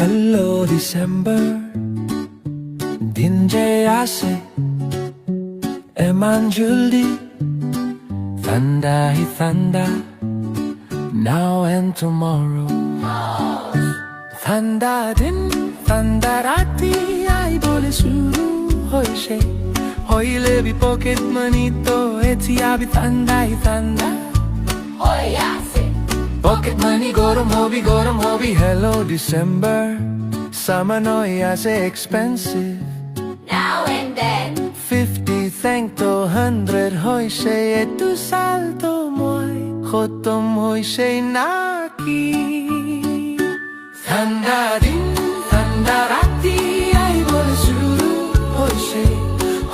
Hello December, দিন যে আসে eman juli, thunder hi thunder, now and tomorrow. Thunder din, thunder rati, ai bole shuru hoise, hoile bhi pocket money to eti abi thunder hi thunder. Pocket money gorom hobi. Hello December, summer no ase expensive. Now and then 50 thank to 100 hoise etu salto moi khotom hoise naki. Thunder din, thunder rati, ai bole shuru hoise,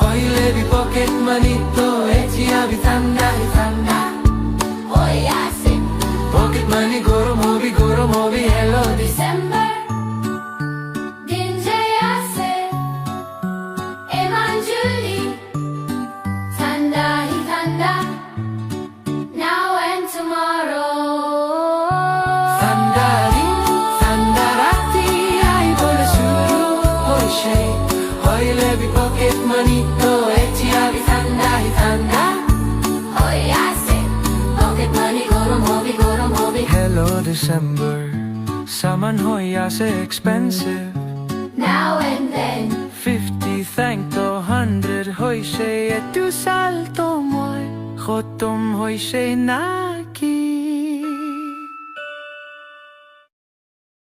hoile bhi pocket money to eti abi thunder hi thunder. Pocket money gorom hobi. Hello December din je ase eman juli, thunder hi thunder, now and tomorrow. Thunder din, thunder rati, ai bole shuru hoise, hoile bhi pocket money to eti abi thunder hi thunder. Pocket money gorom hobi. Hello December, saman hoy ase expensive. Now and then 50 thank to 100 hoise etu salto moi khotom hoise na